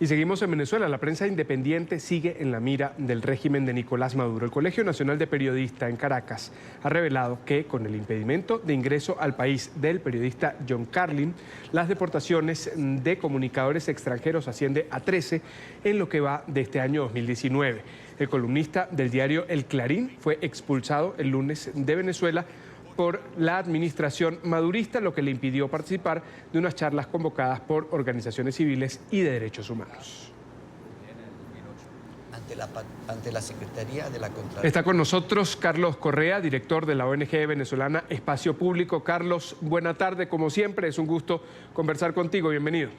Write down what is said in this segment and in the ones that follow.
Y seguimos en Venezuela. La prensa independiente sigue en la mira del régimen de Nicolás Maduro. El Colegio Nacional de Periodistas en Caracas ha revelado que con el impedimento de ingreso al país del periodista John Carlin, las deportaciones de comunicadores extranjeros asciende a 13 en lo que va de este año 2019. El columnista del diario El Clarín fue expulsado el lunes de Venezuela por la administración madurista, lo que le impidió participar de unas charlas convocadas por organizaciones civiles y de derechos humanos. Ante la Secretaría de la Contraloría. Está con nosotros Carlos Correa, director de la ONG venezolana Espacio Público. Carlos, buena tarde, como siempre, es un gusto conversar contigo, bienvenido.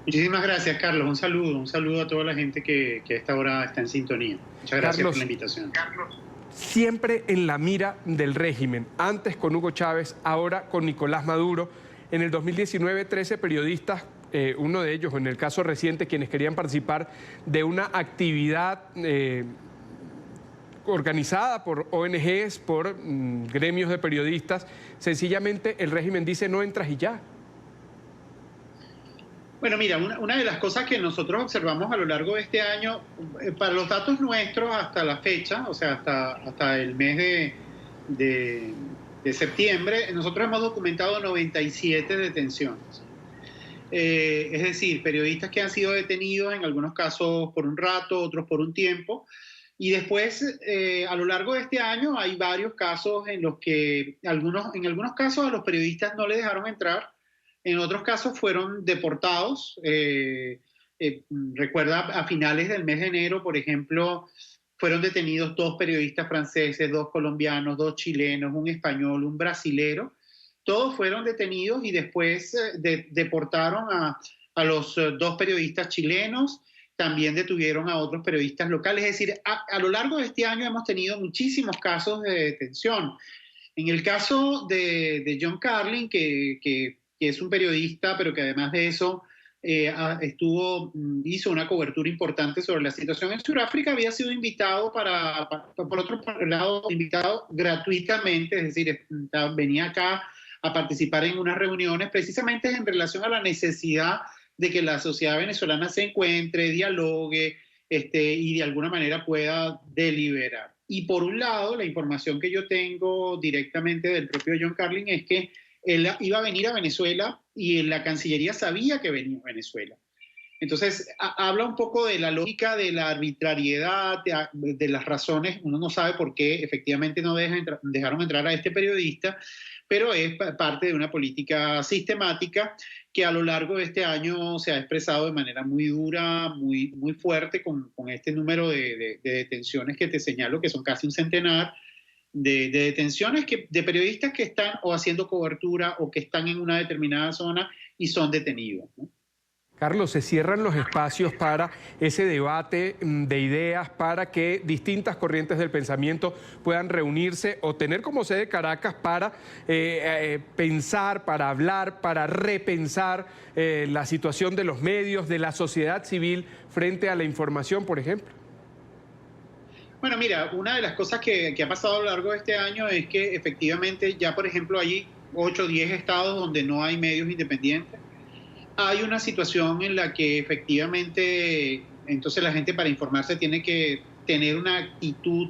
Muchísimas gracias, Carlos. Un saludo a toda la gente que a esta hora está en sintonía. Muchas gracias por la invitación. Carlos, siempre en la mira del régimen, antes con Hugo Chávez, ahora con Nicolás Maduro. En el 2019, 13 periodistas, uno de ellos en el caso reciente, quienes querían participar de una actividad organizada por ONGs, por gremios de periodistas, sencillamente el régimen dice no entras y ya. Bueno, mira, una de las cosas que nosotros observamos a lo largo de este año, para los datos nuestros hasta la fecha, o sea, hasta el mes de septiembre, nosotros hemos documentado 97 detenciones. Es decir, periodistas que han sido detenidos, en algunos casos por un rato, otros por un tiempo. Y después, a lo largo de este año, hay varios casos en los que, en algunos casos, a los periodistas no les dejaron entrar. En otros casos fueron deportados. Recuerda, a finales del mes de enero, por ejemplo, fueron detenidos 2 periodistas franceses, 2 colombianos, 2 chilenos, un español, un brasilero. Todos fueron detenidos y después deportaron a los 2 periodistas chilenos. También detuvieron a otros periodistas locales. Es decir, a lo largo de este año hemos tenido muchísimos casos de detención. En el caso de John Carlin, que es un periodista, pero que además de eso hizo una cobertura importante sobre la situación en Sudáfrica, había sido invitado por otro lado, invitado gratuitamente, es decir, venía acá a participar en unas reuniones precisamente en relación a la necesidad de que la sociedad venezolana se encuentre, dialogue y de alguna manera pueda deliberar. Y por un lado, la información que yo tengo directamente del propio John Carlin es que él iba a venir a Venezuela y la Cancillería sabía que venía a Venezuela. Entonces, habla un poco de la lógica de la arbitrariedad, de las razones. Uno no sabe por qué efectivamente no dejaron entrar a este periodista, pero es parte de una política sistemática que a lo largo de este año se ha expresado de manera muy dura, muy fuerte, con este número de detenciones que te señalo, que son casi un centenar, de detenciones de periodistas que están o haciendo cobertura o que están en una determinada zona y son detenidos, ¿no? Carlos, se cierran los espacios para ese debate de ideas, para que distintas corrientes del pensamiento puedan reunirse o tener como sede Caracas para pensar, para hablar, para repensar la situación de los medios, de la sociedad civil frente a la información, por ejemplo. Bueno, mira, una de las cosas que ha pasado a lo largo de este año es que efectivamente ya, por ejemplo, hay 8 o 10 estados donde no hay medios independientes. Hay una situación en la que efectivamente, entonces la gente para informarse tiene que tener una actitud,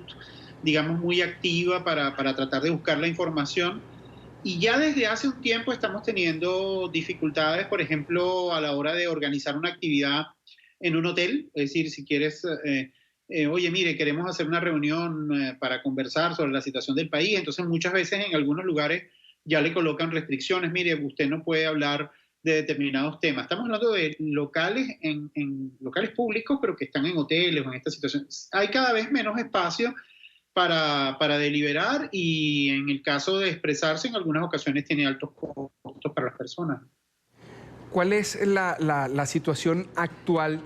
digamos, muy activa para tratar de buscar la información. Y ya desde hace un tiempo estamos teniendo dificultades, por ejemplo, a la hora de organizar una actividad en un hotel. Es decir, si quieres, oye, mire, queremos hacer una reunión para conversar sobre la situación del país. Entonces, muchas veces en algunos lugares ya le colocan restricciones. Mire, usted no puede hablar de determinados temas. Estamos hablando de locales, en locales públicos, pero que están en hoteles o en esta situación. Hay cada vez menos espacio para deliberar y en el caso de expresarse en algunas ocasiones tiene altos costos para las personas. ¿Cuál es la situación actual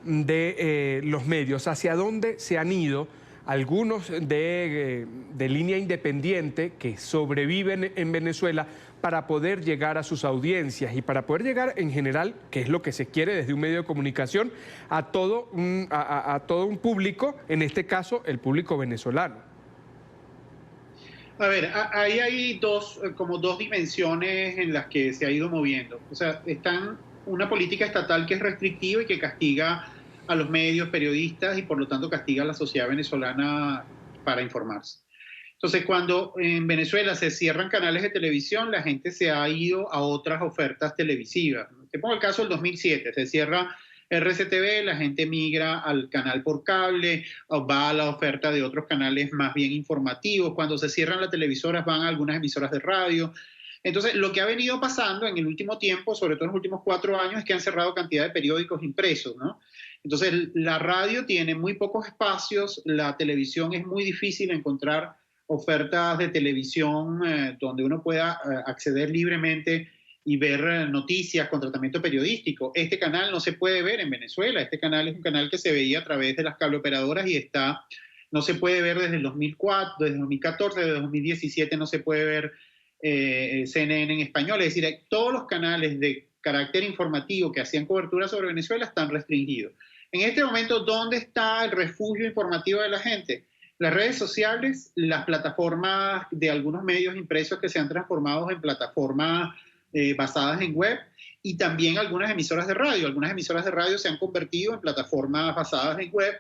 de los medios? ¿Hacia dónde se han ido algunos de línea independiente que sobreviven en Venezuela para poder llegar a sus audiencias y para poder llegar en general, que es lo que se quiere desde un medio de comunicación, a todo un público, en este caso el público venezolano? A ver, ahí hay como dos dimensiones en las que se ha ido moviendo. O sea, están una política estatal que es restrictiva y que castiga a los medios, periodistas y por lo tanto castiga a la sociedad venezolana para informarse. Entonces, cuando en Venezuela se cierran canales de televisión, la gente se ha ido a otras ofertas televisivas. Te pongo el caso del 2007, se cierra RCTV, la gente migra al canal por cable, o va a la oferta de otros canales más bien informativos. Cuando se cierran las televisoras, van a algunas emisoras de radio. Entonces, lo que ha venido pasando en el último tiempo, sobre todo en los últimos 4 años, es que han cerrado cantidad de periódicos impresos, ¿no? Entonces, la radio tiene muy pocos espacios, la televisión es muy difícil encontrar ofertas de televisión donde uno pueda acceder libremente y ver noticias con tratamiento periodístico. Este canal no se puede ver en Venezuela. Este canal es un canal que se veía a través de las cableoperadoras y no se puede ver desde el 2004, desde el 2014, desde el 2017 no se puede ver CNN en español. Es decir, todos los canales de carácter informativo que hacían cobertura sobre Venezuela están restringidos. En este momento, ¿dónde está el refugio informativo de la gente? Las redes sociales, las plataformas de algunos medios impresos que se han transformado en plataformas basadas en web y también algunas emisoras de radio. Algunas emisoras de radio se han convertido en plataformas basadas en web,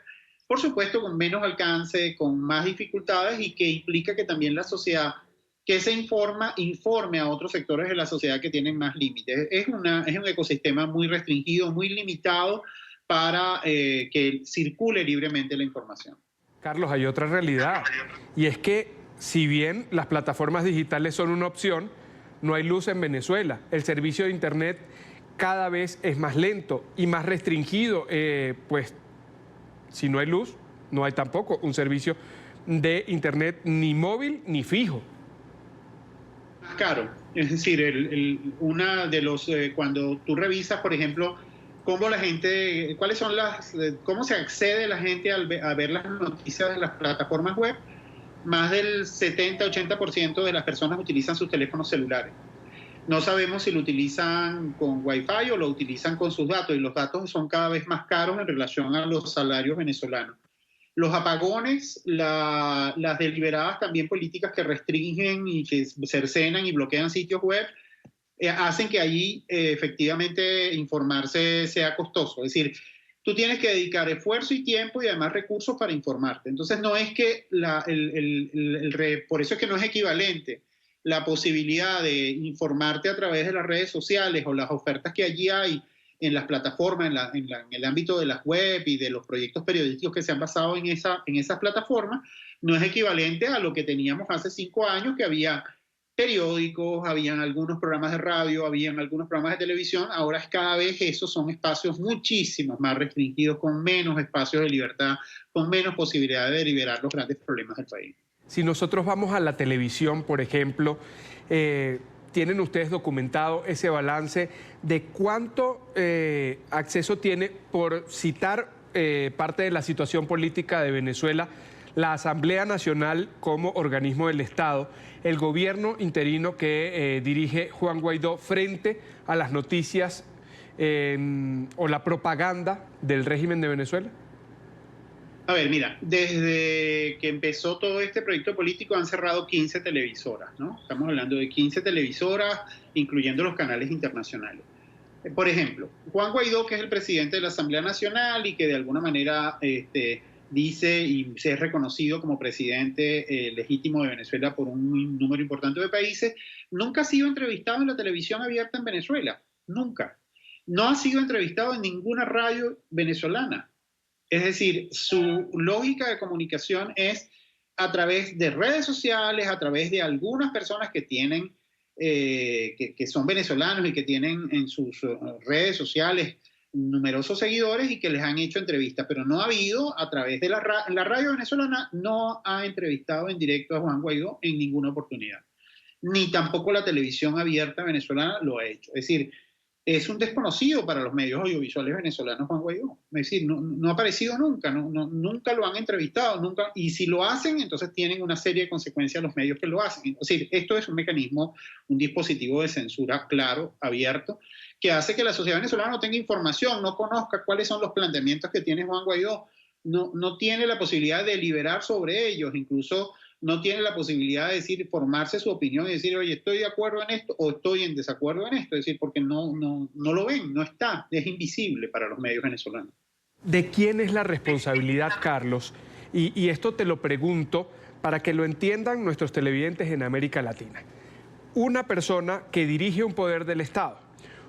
por supuesto con menos alcance, con más dificultades y que implica que también la sociedad que se informe a otros sectores de la sociedad que tienen más límites. Es un ecosistema muy restringido, muy limitado para que circule libremente la información. Carlos, hay otra realidad, y es que si bien las plataformas digitales son una opción, no hay luz en Venezuela. El servicio de Internet cada vez es más lento y más restringido, pues si no hay luz, no hay tampoco un servicio de Internet ni móvil ni fijo. Más caro, es decir, cuando tú revisas, por ejemplo, cómo la gente, cómo se accede la gente a ver las noticias de las plataformas web, más del 70-80% de las personas utilizan sus teléfonos celulares. No sabemos si lo utilizan con Wi-Fi o lo utilizan con sus datos, y los datos son cada vez más caros en relación a los salarios venezolanos. Los apagones, las deliberadas también políticas que restringen y que cercenan y bloquean sitios web, hacen que allí efectivamente informarse sea costoso. Es decir, tú tienes que dedicar esfuerzo y tiempo y además recursos para informarte. Entonces no es que, por eso es que no es equivalente la posibilidad de informarte a través de las redes sociales o las ofertas que allí hay en las plataformas, en el ámbito de las web y de los proyectos periodísticos que se han basado en esas plataformas, no es equivalente a lo que teníamos hace 5 años, que había periódicos, habían algunos programas de radio, habían algunos programas de televisión. Ahora cada vez esos son espacios muchísimos más restringidos, con menos espacios de libertad, con menos posibilidad de deliberar los grandes problemas del país. Si nosotros vamos a la televisión, por ejemplo, ¿tienen ustedes documentado ese balance de cuánto acceso tiene, por citar parte de la situación política de Venezuela, la Asamblea Nacional como organismo del Estado, el gobierno interino que dirige Juan Guaidó, frente a las noticias o la propaganda del régimen de Venezuela? A ver, mira, desde que empezó todo este proyecto político han cerrado 15 televisoras, ¿no? Estamos hablando de 15 televisoras, incluyendo los canales internacionales. Por ejemplo, Juan Guaidó, que es el presidente de la Asamblea Nacional y que de alguna manera dice y se es reconocido como presidente legítimo de Venezuela por un número importante de países, nunca ha sido entrevistado en la televisión abierta en Venezuela, nunca. No ha sido entrevistado en ninguna radio venezolana. Es decir, su lógica de comunicación es a través de redes sociales, a través de algunas personas que tienen, que son venezolanos y que tienen en sus redes sociales numerosos seguidores y que les han hecho entrevistas, pero no ha habido a través de la radio venezolana, no ha entrevistado en directo a Juan Guaidó en ninguna oportunidad, ni tampoco la televisión abierta venezolana lo ha hecho. Es decir, es un desconocido para los medios audiovisuales venezolanos Juan Guaidó. Es decir, no ha aparecido nunca, nunca lo han entrevistado, nunca, y si lo hacen, entonces tienen una serie de consecuencias los medios que lo hacen. Es decir, esto es un mecanismo, un dispositivo de censura claro, abierto, que hace que la sociedad venezolana no tenga información, no conozca cuáles son los planteamientos que tiene Juan Guaidó, no tiene la posibilidad de deliberar sobre ellos, incluso no tiene la posibilidad de decir, formarse su opinión y decir, oye, estoy de acuerdo en esto o estoy en desacuerdo en esto, es decir, porque no lo ven, no está, es invisible para los medios venezolanos. ¿De quién es la responsabilidad, Carlos? Y esto te lo pregunto para que lo entiendan nuestros televidentes en América Latina. Una persona que dirige un poder del Estado,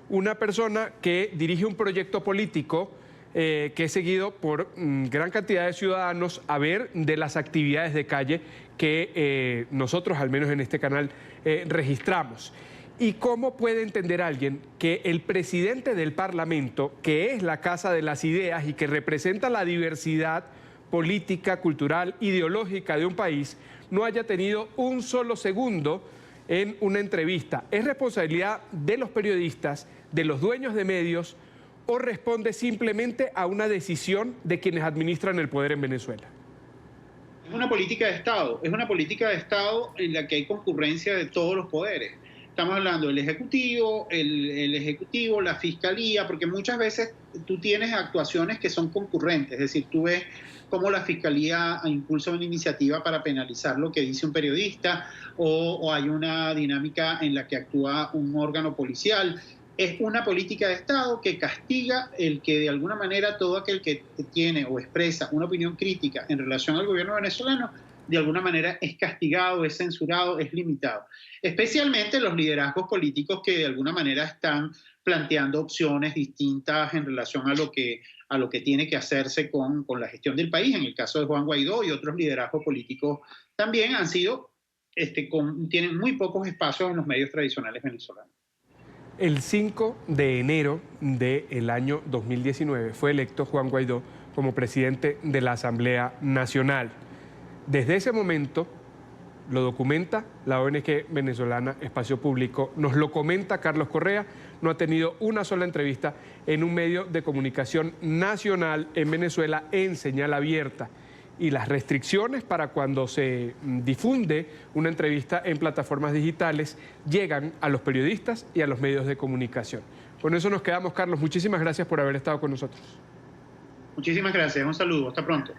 una persona que dirige un proyecto político que es seguido por gran cantidad de ciudadanos a ver de las actividades de calle que nosotros, al menos en este canal, registramos. ¿Y cómo puede entender alguien que el presidente del Parlamento, que es la casa de las ideas y que representa la diversidad política, cultural, ideológica de un país, no haya tenido un solo segundo en una entrevista? ¿Es responsabilidad de los periodistas, de los dueños de medios, o responde simplemente a una decisión de quienes administran el poder en Venezuela? Es una política de Estado, es una política de Estado en la que hay concurrencia de todos los poderes. Estamos hablando del Ejecutivo, el Ejecutivo, la Fiscalía, porque muchas veces tú tienes actuaciones que son concurrentes, es decir, tú ves cómo la Fiscalía impulsa una iniciativa para penalizar lo que dice un periodista o hay una dinámica en la que actúa un órgano policial. Es una política de Estado que castiga el que de alguna manera todo aquel que tiene o expresa una opinión crítica en relación al gobierno venezolano, de alguna manera es castigado, es censurado, es limitado. Especialmente los liderazgos políticos que de alguna manera están planteando opciones distintas en relación a lo que tiene que hacerse con la gestión del país. En el caso de Juan Guaidó y otros liderazgos políticos también han sido, tienen muy pocos espacios en los medios tradicionales venezolanos. El 5 de enero del año 2019 fue electo Juan Guaidó como presidente de la Asamblea Nacional. Desde ese momento, lo documenta la ONG venezolana Espacio Público, nos lo comenta Carlos Correa, no ha tenido una sola entrevista en un medio de comunicación nacional en Venezuela en señal abierta. Y las restricciones para cuando se difunde una entrevista en plataformas digitales llegan a los periodistas y a los medios de comunicación. Con eso nos quedamos, Carlos. Muchísimas gracias por haber estado con nosotros. Muchísimas gracias. Un saludo. Hasta pronto.